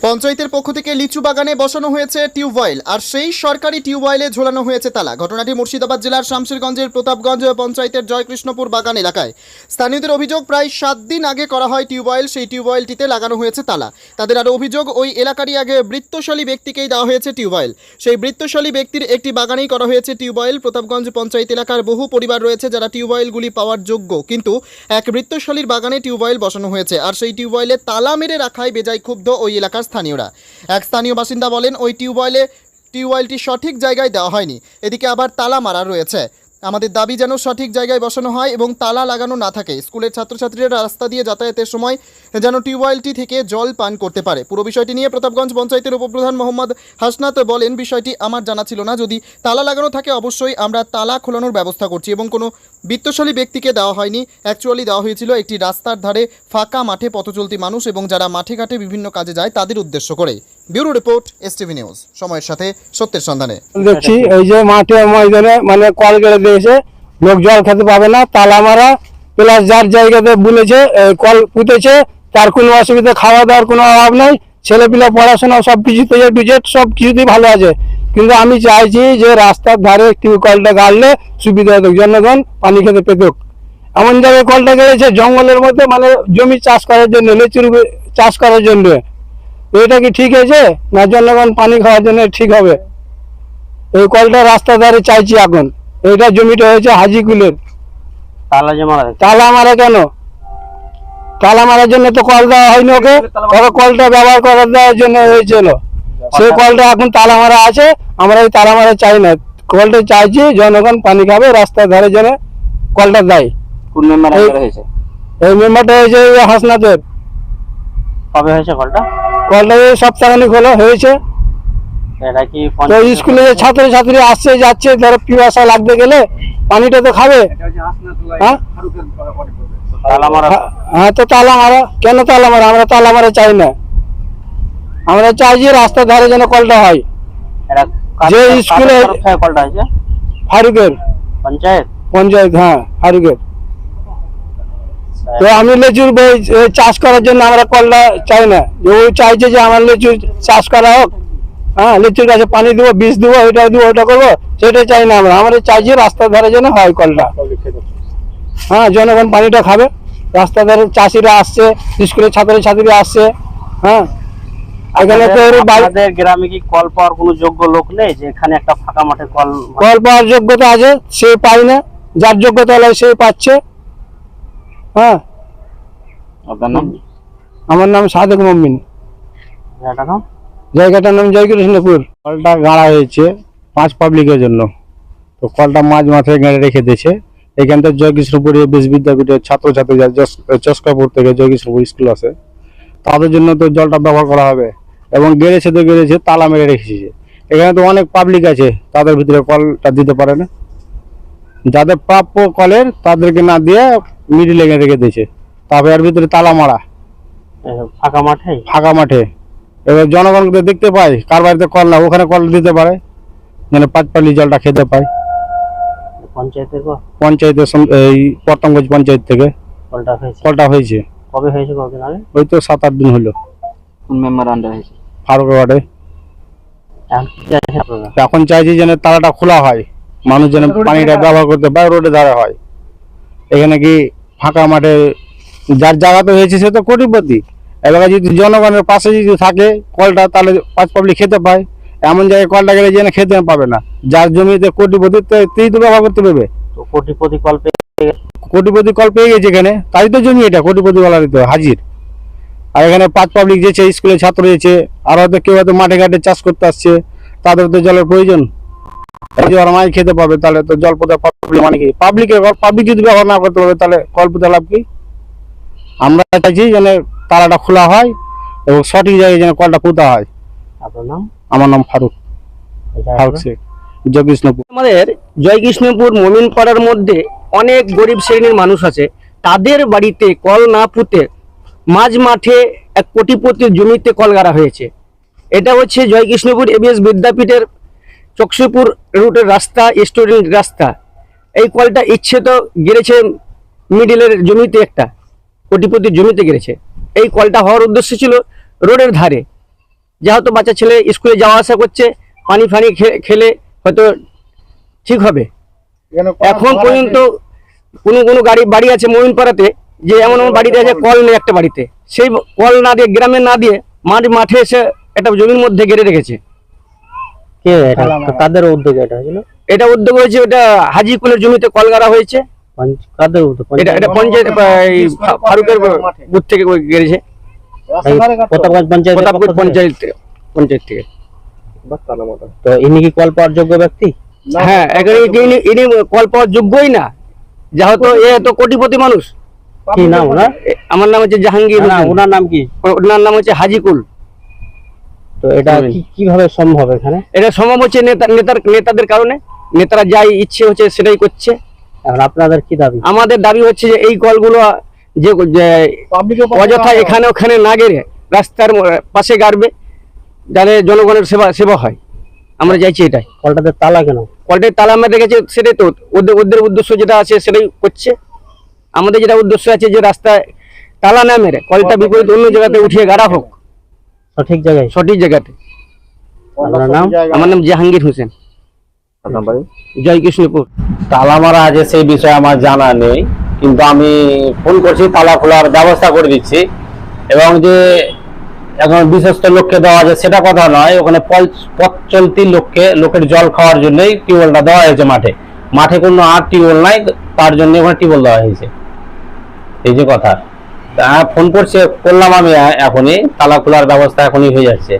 পঞ্চায়েতের পক্ষ থেকে লিচু বাগানে বসানো হয়েছে টিউবওয়েল, আর সেই সরকারি টিউবওয়েলে ঝোলানো হয়েছে তালা। ঘটনাটি মুর্শিদাবাদ জেলার শামশেরগঞ্জের প্রতাপগঞ্জ পঞ্চায়েতের জয়কৃষ্ণপুর বাগান এলাকায়। স্থানীয়দের অভিযোগ, প্রায় 7 দিন আগে করা হয় টিউবওয়েল, সেই টিউবওয়েলটিতে লাগানো হয়েছে তালা। তাদের আরও অভিযোগ, ওই এলাকারই আগে বৃত্তশালী ব্যক্তিকেই দেওয়া হয়েছে টিউবওয়েল। সেই বৃত্তশালী ব্যক্তির একটি বাগানেই করা হয়েছে টিউবওয়েল। প্রতাপগঞ্জ পঞ্চায়েত এলাকার বহু পরিবার রয়েছে যারা টিউবওয়েলগুলি পাওয়ার যোগ্য, কিন্তু এক বৃত্তশালীর বাগানে টিউবওয়েল বসানো হয়েছে, আর সেই টিউবওয়েলে তালা মেরে রাখায় বেজায় ক্ষুব্ধ ওই এলাকার স্থানীয়রা। এক স্থানীয় বাসিন্দা বলেন, ওই টিউবওয়েলটি সঠিক জায়গায় দেওয়া হয়নি, এদিকে আবার তালা মারা রয়েছে। আমাদের দাবি যেন সঠিক জায়গায় বসানো হয় এবং তালা লাগানো না থাকে। স্কুলের ছাত্রছাত্রীরা রাস্তা দিয়ে যাতায়াতের সময় যেন টিউবওয়েলটি থেকে জল পান করতে পারে। পুরো বিষয়টি নিয়ে প্রতাপগঞ্জ পঞ্চায়েতের উপপ্রধান মোহাম্মদ হাসনাত বলেন, বিষয়টি আমার জানা ছিল না, যদি তালা লাগানো থাকে অবশ্যই আমরা তালা খোলানোর ব্যবস্থা করছি, এবং কোনো বিত্তশালী ব্যক্তিকে দেওয়া হয়নি। অ্যাকচুয়ালি দেওয়া হয়েছিল একটি রাস্তার ধারে ফাঁকা মাঠে পথচলতি মানুষ এবং যারা মাঠে ঘাটে বিভিন্ন কাজে যায় তাদের উদ্দেশ্য করে। ব্যুরো রিপোর্ট, এসটিভি নিউজ, সময়ের সাথে সত্যের সন্ধানে। দেখছি এই যে মাঠে ময়দানে মানে কল কেটে দিয়েছে, লোক জল খেতে পাবে না, তালা মারা, প্লাস যার জায়গাতে বলেছে কল পুঁতেছে তার কোনো অসুবিধা, খাওয়া দাওয়ার কোনো অভাব নাই, ছেলেপিলা পড়াশোনা সব কিছুতে সব কিছুতেই ভালো আছে। কিন্তু আমি চাইছি যে রাস্তার ধারে টিউবওয়েলটা গাড়লে সুবিধা হতো, জনগণ পানি খেতে পেতুক। এমন জায়গায় কলটা গেড়েছে জঙ্গলের মধ্যে, মানে জমি চাষ করার জন্য, লিচুর চাষ করার জন্য। এটা কি ঠিক আছে না জনগণ পানি খাওয়ার জন্য ঠিক হবে? এই কলটা রাস্তার ধারে চাইছি এখন। এটা জমিটা হয়েছে হাজিকুলের। তালা মারা কেন? তালা মারার জন্য তো কল দেওয়া হয়নি ওকে, ওরা কলটা ব্যবহার করার দেওয়ার জন্য হয়েছিল। সেই কলটা এখন তালা মারা আছে, আমরা এই তালা মারা চাই না, কলটা চাইছি জনগণ পানি খাবে, রাস্তার ধারে যেন কলটা দেয়। এই মেম্বারটা হয়েছে হাসনাতের। কবে হয়েছে কলটা? কলটা এই সপ্তাহখানিক হলো হয়েছে। এটা কি তো স্কুলে যে ছাত্রছাত্রী আসছে যাচ্ছে, ধরো পিপাসা লাগতে গেলে পানিটা তো খাবে। হ্যাঁ হ্যাঁ, তো তালা মারা কেন? তালা মারা আমরা তালা মারা চাই না, আমরা চাইছি রাস্তার ধারে যেন কলটা হয়। যে স্কুলে কলটা হয়েছে ফারুকের পঞ্চায়েত, হ্যাঁ ফারুকের। তো আমি লিচুর চাষ করার জন্য আমরা কলটা চাই না, যে ও চাইছে যে আমার লিচুর চাষ করা হোক, হ্যাঁ লিচুর গাছে পানি দেবো, বীজ দেবো, এটা দেবো, ওটা করবো, সেটা চাই না আমরা চাইছি রাস্তার ধারে যেন হয় কলটা। হ্যাঁ, জনগণ পানিটা খাবে, রাস্তার ধারে চাষিরা আসছে, স্কুলের ছাত্রছাত্রীরা আসছে। হ্যাঁ, এখানে তো আমাদের গ্রামে কি কল পাওয়ার কোনো যোগ্য লোক নেই যে এখানে একটা ফাঁকা মাঠে কল পাওয়ার যোগ্যতা আছে, সে পায় না, যার যোগ্যতা হলে সে পাচ্ছে। হ্যাঁ, আপনার নাম? আমার নাম সাদেক মমিন। জায়গাটার নাম জয়কৃষ্ণপুর। কলটা গাড়া হয়েছে 5 পাবলিকের জন্য, তো কলটা মাঝে গেড়ে রেখে দিয়েছে। এখান থেকে জয়কৃষ্ণপুর বেশ বিদ্যাপীঠের ছাত্রছাত্রী চস্কাপুর থেকে জয়কৃষ্ণপুর স্কুল আছে, তাদের জন্য তো জলটা ব্যবহার করা হবে, এবং গেড়েছে তো গেড়েছে, তালা মেরে রেখেছে। এখানে তো অনেক পাবলিক আছে, তাদের ভিতরে কলটা দিতে পারে না, যাদের প্রাপ্য কলের তাদেরকে না দিয়ে মিডিলে রেখে দিয়েছে, তারপরে এর ভিতরে তালা মারা ফাঁকা মাঠে। এবার জনগণ দেখতে পায় কার বাড়িতে কল না, ওখানে কল দিতে পারে, যেন 5 পালি জলটা খেতে পায়। পঞ্চায়েতের এই প্রতাপগঞ্জ পঞ্চায়েত থেকে কলটা হয়েছে। কবে হয়েছে? কতদিন আগে? ওই তো 7-8 দিন হলো। কোন মেম্বার আন্ডার হয়েছে? ফারুক ওয়ার্ডে। এখন চাইছি যেন তালাটা খোলা হয়, মানুষ যেন পানিটা ব্যবহার করতে পারে, রোডে ধারে হয়। এখানে কি ফাঁকা মাঠে যার জায়গাতে হয়েছে সে তো কোটিপতি, এলাকা যদি জনগণের পাশে যদি থাকে কলটা, তাহলে 5 পাবলিক খেতে পায়। এমন জায়গায় কলটা গেলে যেন খেতে পাবে না, যার জমিতে কোটিপতি তুই তো ব্যবহার করতে পারবে। তো কোটিপতি কল পেয়ে গেছে এখানে, তাই তো জমি এটা কোটিপতি বলার তো হাজির। আর এখানে 5 পাবলিক যেছে, স্কুলে ছাত্র হয়েছে, আর হয়তো কেউ হয়তো মাঠে ঘাটে চাষ করতে আসছে, তাদের তো জলের প্রয়োজন। ওরা মাছ খেতে পাবে, তাহলে তো জল পোতা পাবলিক মানে কি? পাবলিক যদি ব্যবহার না করতে পারবে তাহলে কল পোতা লাভ কি? আমরা চাইছি যেন তালাটা খোলা হয় এবং সঠিক জায়গায় যেন কলটা পোতা হয়। আপনার নাম? আমার নাম ফারুক শেখ, জয়কৃষ্ণপুর। আমাদের জয়কৃষ্ণপুর মমিন পাড়ার মধ্যে অনেক গরিব শ্রেণীর মানুষ আছে, তাদের বাড়িতে কল না পুঁতে মাঝ মাঠে এক কোটিপতির জমিতে কল গাড়া হয়েছে। এটা হচ্ছে জয়কৃষ্ণপুর এবিএস বিদ্যাপীঠের চকসিপুর রুটের রাস্তা, স্টুডেন্ট রাস্তা। এই কলটা ইচ্ছে তো গেড়েছে মিডিলের জমিতে, একটা কোটিপতির জমিতে গেড়েছে। এই কলটা হওয়ার উদ্দেশ্য ছিল রোডের ধারে, যেহেতু বাচ্চা ছেলে স্কুলে যাওয়া আসা করছে, পানি ফানি খেলে হয়তো ঠিক হবে। এখন পর্যন্ত কোনো বাড়ি আছে মমিনপাড়াতে, যে এমন এমন বাড়িতে আছে কল নেই একটা বাড়িতে, সেই কল না দিয়ে গ্রামে না দিয়ে মাঠে এসে একটা জমির মধ্যে গেড়ে রেখেছে। কে এটা, কাদের উদ্যোগে এটা হয়েছিল? এটা উদ্যোগ হয়েছে, ওটা হাজিকুলের জমিতে কল গাড়া হয়েছে। কাদের উদ্যোগ? এটা পঞ্চায়েত এই ফারুকের বুথ থেকে গেড়েছে, প্রতাপগঞ্জ পঞ্চায়েত পঞ্চায়েত থেকে। তো ইনি কি কল পাওয়ার যোগ্য ব্যক্তি? হ্যাঁ, ইনি কল পাওয়ার যোগ্যই না, যেহেতু এ তো কোটিপতি মানুষ। কি নাম ওনার? আমার নাম হচ্ছে জাহাঙ্গীর হোসেন। ওনার নাম কি? ওনার নাম হচ্ছে হাজিকুল। তো এটা কিভাবে সম্ভব? এখানে এটা সম্ভব হচ্ছে নেতাদের কারণে। নেতারা যাই ইচ্ছে হচ্ছে সেটাই করছে। এখন আপনাদের কি দাবি? আমাদের দাবি হচ্ছে যে এই কলগুলো যে অযথা এখানে ওখানে না গেড়ে রাস্তার পাশে গাড়বে, যাতে জনগণের সেবা হয়। আমরা চাইছি এটাই। কলটাতে তালা কেন? কলটায় তালা আমরা দেখেছি, সেটাই তো ওদের উদ্দেশ্য যেটা আছে সেটাই করছে। আমাদের যেটা উদ্দেশ্য আছে যে রাস্তায় তালা না মেরে কলটা বিপরীত অন্য জায়গাতে উঠিয়ে গাড়া হোক, সঠিক জায়গায়। সঠিক জায়গাতে। আপনার নাম? আমার নাম জাহাঙ্গীর হোসেন, জয় কৃষ্ণপুর। তালা মারা আছে সেই বিষয়ে আমার জানা নেই, কিন্তু আমি ফোন করছি, তালা খোলার ব্যবস্থা করে দিচ্ছি। এবং যে এখন বিশ্বস্ত লোককে দেওয়া আছে সেটা কথা নয়, ওখানে পথ চলতি লোকের জল খাওয়ার জন্যই টিউবওয়েলটা দেওয়া হয়েছে। মাঠে কোনো আর টিউবওয়েল নাই, তার জন্য ওখানে টিউবওয়েল দেওয়া হয়েছে, এই যে কথা। ফোন করলাম আমি এখনই, তালা খোলার ব্যবস্থা এখনই হয়ে যাচ্ছে।